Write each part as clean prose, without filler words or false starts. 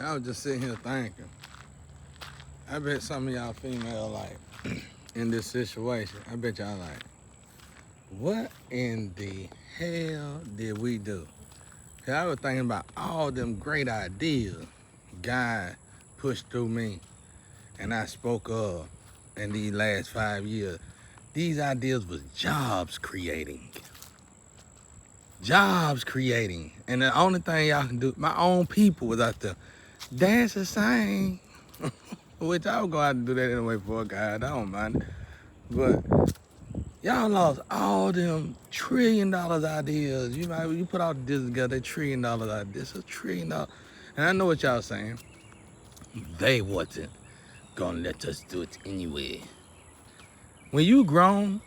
I was just sitting here thinking. I bet some of y'all female like in this situation. I bet y'all like, what in the hell did we do? Cause I was thinking about all them great ideas God pushed through me and I spoke of in these last 5 years. These ideas was jobs creating. Jobs creating. And the only thing y'all can do, my own people was out there dancing, sing. Which I would go out and do that anyway for God. I don't mind it. But y'all lost all them $1 trillion ideas. You put all this together, they $1 trillion ideas. It's $1 trillion. And I know what y'all saying. They wasn't gonna let us do it anyway. When you grown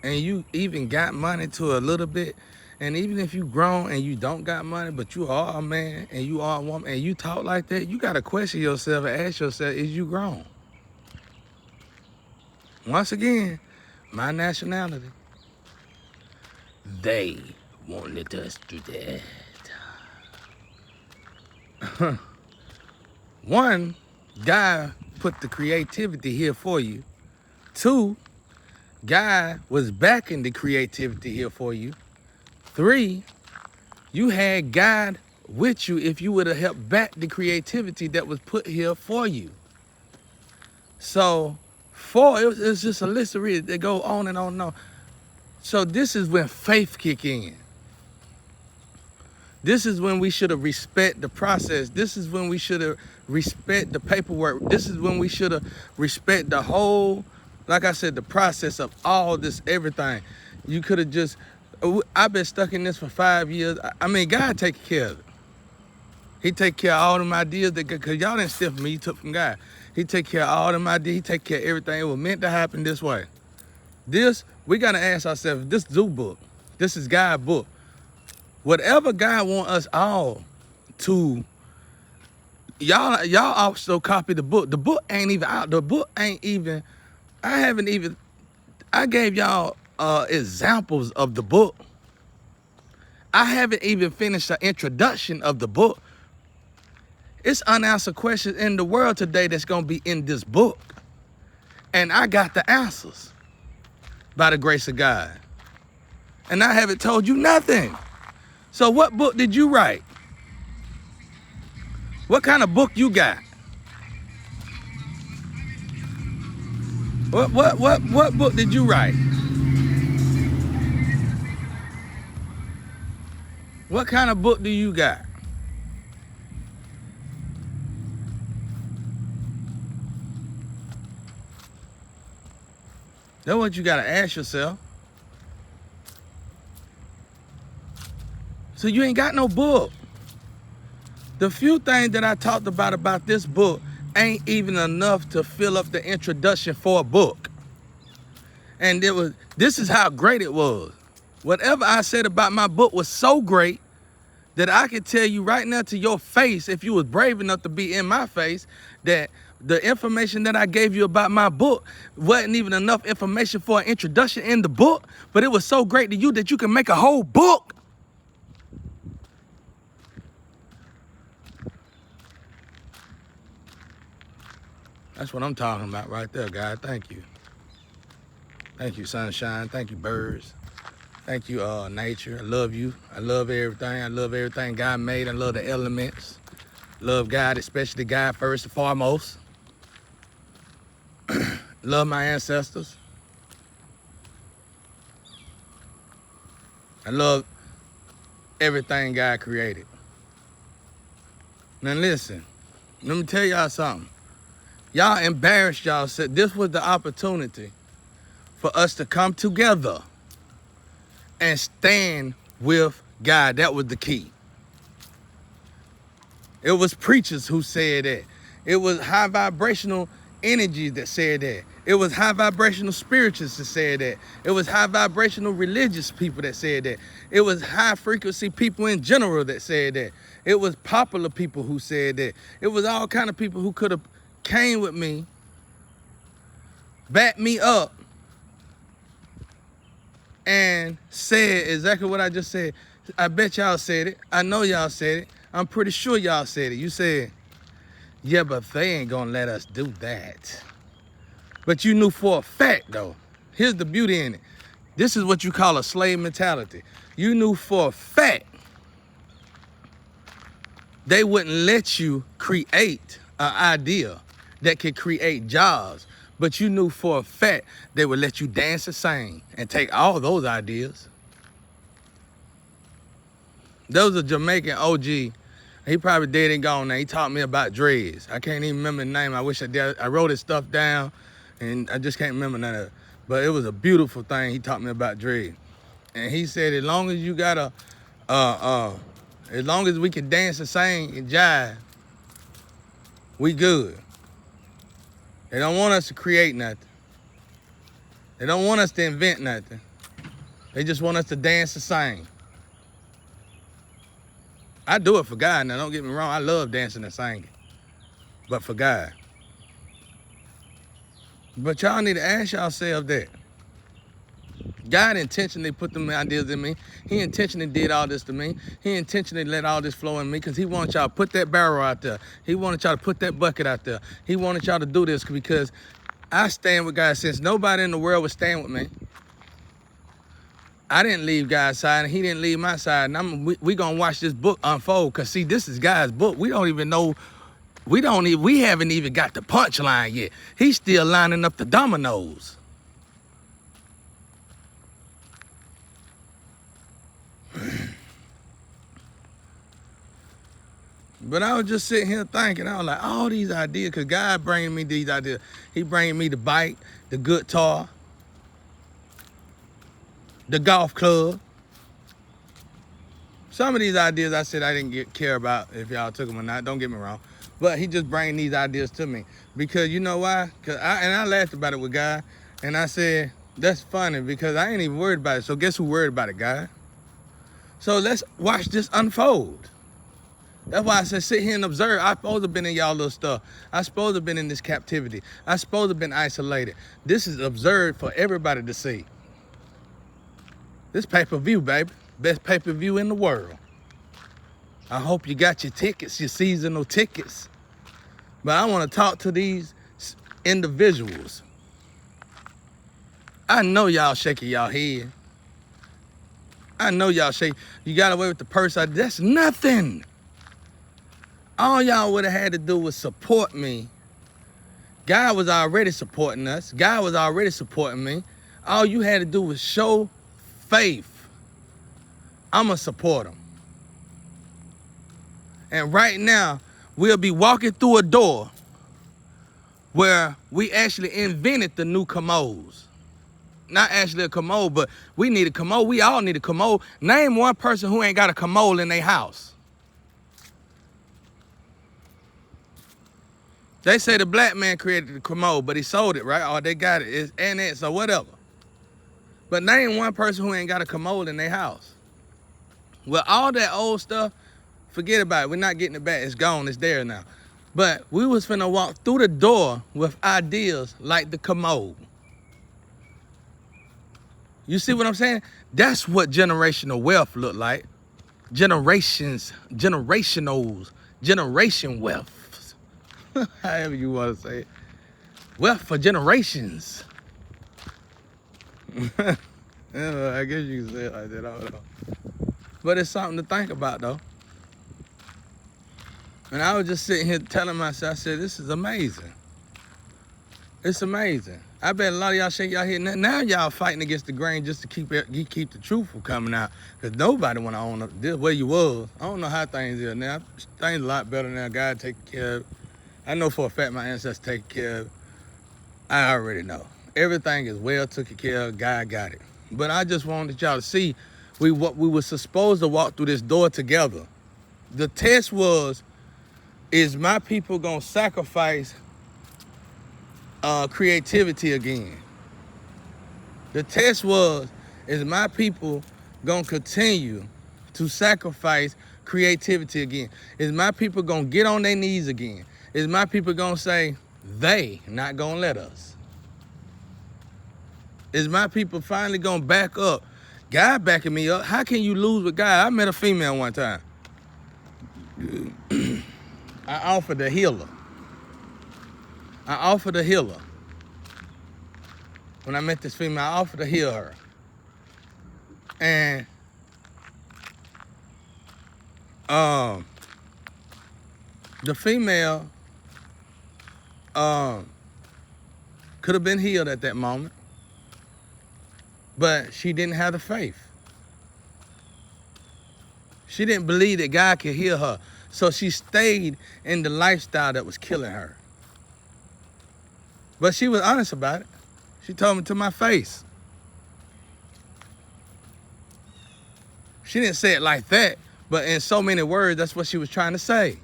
and you even got money to a little bit, and even if you grown and you don't got money, but you are a man and you are a woman and you talk like that, you gotta question yourself and ask yourself, is you grown? Once again, my nationality, they won't let us do that. One, God put the creativity here for you. Two, God was backing the creativity here for you. Three, you had God with you if you would have helped back the creativity that was put here for you. So, four, it's just a list of reasons that go on and on and on. So this is when faith kick in. This is when we should have respect the process. This is when we should have respect the paperwork. This is when we should have respect the whole, like I said, the process of all this, everything. You could have just, I've been stuck in this for 5 years. I mean, God take care of it. He take care of all them ideas that, cause y'all didn't steal from me, you took from God. He take care of all them ideas. He take care of everything. It was meant to happen this way. This, we gotta ask ourselves, this zoo book, this is God's book. Whatever God want us all to, y'all also copy the book. The book ain't even out. The book ain't even, I gave y'all examples of the book. I haven't even finished the introduction of the book. It's unanswered questions in the world today that's gonna be in this book. And I got the answers by the grace of God. And I haven't told you nothing. So what book did you write? What kind of book you got? What book did you write? What kind of book do you got? That's what you gotta ask yourself. So you ain't got no book. The few things that I talked about this book ain't even enough to fill up the introduction for a book. And this is how great it was. Whatever I said about my book was so great that I can tell you right now to your face, if you was brave enough to be in my face, that the information that I gave you about my book wasn't even enough information for an introduction in the book, but it was so great to you that you can make a whole book. That's what I'm talking about right there, God. Thank you. Thank you, sunshine. Thank you, birds. Thank you, nature. I love you. I love everything. I love everything God made. I love the elements. Love God, especially God first and foremost. Love my ancestors. I love everything God created. Now listen, let me tell y'all something. Y'all embarrassed y'all. This was the opportunity for us to come together and stand with God. That was the key. It was preachers who said that. It was high vibrational energies that said that. It was high vibrational spiritualists that said that. It was high vibrational religious people that said that. It was high frequency people in general that said that. It was popular people who said that. It was all kind of people who could have came with me, backed me up, and said exactly what I just said. I bet y'all said it. I know y'all said it. I'm pretty sure y'all said it. You said, Yeah, but they ain't gonna let us do that. But you knew for a fact though, here's the beauty in it. This is what you call a slave mentality. You knew for a fact they wouldn't let you create an idea that could create jobs. But you knew for a fact they would let you dance and sing and take all those ideas. There was a Jamaican OG. He probably dead and gone now. He taught me about dreads. I can't even remember the name. I wish I did. I wrote his stuff down and I just can't remember none of it. But it was a beautiful thing. He taught me about dreads. And he said, as long as you got as long as we can dance and sing and jive, we good. They don't want us to create nothing. They don't want us to invent nothing. They just want us to dance and sing. I do it for God now, don't get me wrong. I love dancing and singing, but for God. But y'all need to ask yourself that. God intentionally put them ideas in me. He intentionally did all this to me. He intentionally let all this flow in me because he wanted y'all to put that barrel out there. He wanted y'all to put that bucket out there. He wanted y'all to do this because I stand with God since nobody in the world would stand with me. I didn't leave God's side and he didn't leave my side. And we gonna watch this book unfold because see, this is God's book. We don't even know, we haven't even got the punchline yet. He's still lining up the dominoes. But I was just sitting here thinking, I was like, all these ideas, because God bringing me these ideas. He bringing me the bike, the guitar, the golf club. Some of these ideas I said I didn't care about if y'all took them or not, don't get me wrong. But he just bringing these ideas to me. Because you know why? I laughed about it with God, and I said, that's funny because I ain't even worried about it. So guess who worried about it, God? So let's watch this unfold. That's why I said sit here and observe. I supposed to have been in y'all little stuff. I supposed to have been in this captivity. I supposed to have been isolated. This is observed for everybody to see. This pay-per-view, baby. Best pay-per-view in the world. I hope you got your tickets, your seasonal tickets. But I want to talk to these individuals. I know y'all shaking y'all head. I know y'all shake. You got away with the purse. That's nothing. All y'all would have had to do was support me. God was already supporting us. God was already supporting me. All you had to do was show faith. I'ma support him. And right now, we'll be walking through a door where we actually invented the new commodes. Not actually a commode, but we need a commode. We all need a commode. Name one person who ain't got a commode in their house. They say the black man created the commode, but he sold it, right? Or they got it. It's annex or whatever. But name one person who ain't got a commode in their house. Well, all that old stuff, forget about it. We're not getting it back. It's gone. It's there now. But we was finna walk through the door with ideas like the commode. You see what I'm saying? That's what generational wealth look like. Generation wealth. However you want to say it. Wealth for generations. I guess you can say it like that. I don't know. But it's something to think about, though. And I was just sitting here telling myself, I said, this is amazing. It's amazing. I bet a lot of y'all shake y'all head. Now y'all fighting against the grain just to keep the truth from coming out. Because nobody want to own up this where you was. I don't know how things are now. Things a lot better now. God taking care of it. I know for a fact my ancestors taking care of it. I already know. Everything is well taken care of. God got it. But I just wanted y'all to see we were supposed to walk through this door together. The test was, is my people going to sacrifice creativity again? The test was, is my people going to continue to sacrifice creativity again? Is my people going to get on their knees again? Is my people going to say, they not going to let us? Is my people finally going to back up? God backing me up. How can you lose with God? I met a female one time. I offered to heal her. I offered to heal her. When I met this female, I offered to heal her. And the female could have been healed at that moment, but she didn't have the faith. She didn't believe that God could heal her. So she stayed in the lifestyle that was killing her. But she was honest about it. She told me to my face. She didn't say it like that, but in so many words, that's what she was trying to say.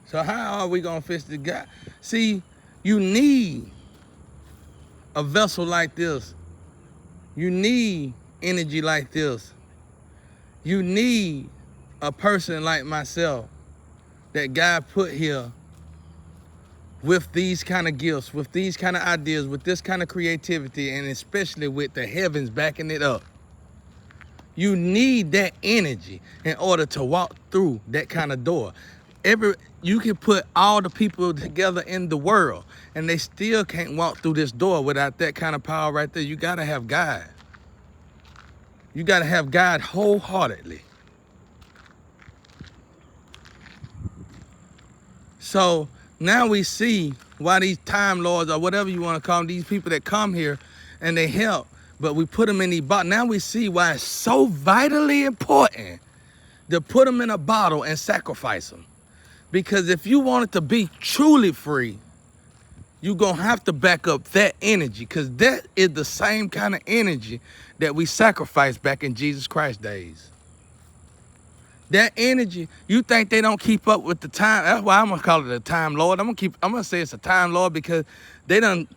So how are we gonna fix the guy? See, you need a vessel like this. You need energy like this. You need a person like myself that God put here with these kind of gifts, with these kind of ideas, with this kind of creativity, and especially with the heavens backing it up. You need that energy in order to walk through that kind of door. You can put all the people together in the world and they still can't walk through this door without that kind of power right there. You gotta have God. You gotta have God wholeheartedly. So now we see why these time lords, or whatever you want to call them, these people that come here and they help, but we put them in these bottles. Now we see why it's so vitally important to put them in a bottle and sacrifice them. Because if you want it to be truly free, you're going to have to back up that energy, because that is the same kind of energy that we sacrificed back in Jesus Christ days. That energy, you think they don't keep up with the time? That's why I'm going to call it a time lord. I'm going to say it's a time lord, because they done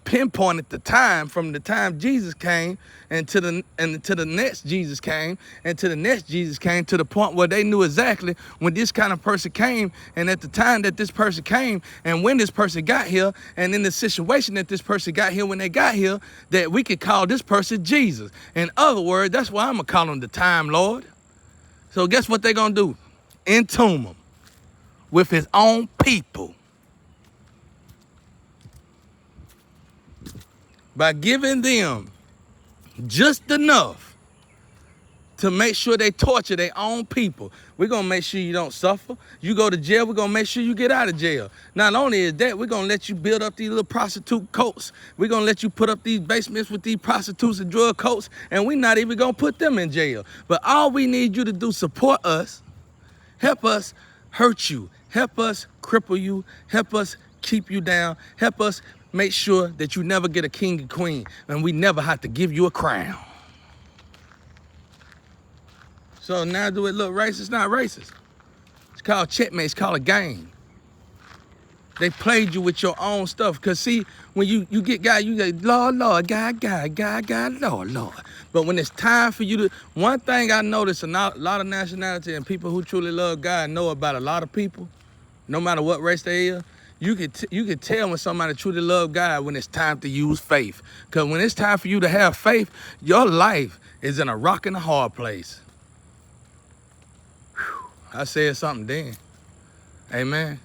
pinpointed the time from the time Jesus came and to the next Jesus came and to the next Jesus came, to the point where they knew exactly when this kind of person came and at the time that this person came and when this person got here and in the situation that this person got here when they got here, that we could call this person Jesus. In other words, that's why I'm going to call him the time lord. So guess what they're going to do? Entomb him with his own people. By giving them just enough to make sure they torture their own people. We're going to make sure you don't suffer. You go to jail, we're going to make sure you get out of jail. Not only is that, we're going to let you build up these little prostitute cults. We're going to let you put up these basements with these prostitutes and drug cults, and we're not even going to put them in jail. But all we need you to do, support us, help us hurt you, help us cripple you, help us keep you down, help us make sure that you never get a king and queen, and we never have to give you a crown. So now do it look racist? It's not racist. It's called checkmate. It's called a game. They played you with your own stuff. Because see, when you get God, you get Lord, Lord, God, God, God, God, Lord, Lord. But when it's time for you to, one thing I noticed, a lot of nationality and people who truly love God know about a lot of people, no matter what race they are. You could tell when somebody truly loves God when it's time to use faith. Because when it's time for you to have faith, your life is in a rock and a hard place. Whew, I said something then. Amen.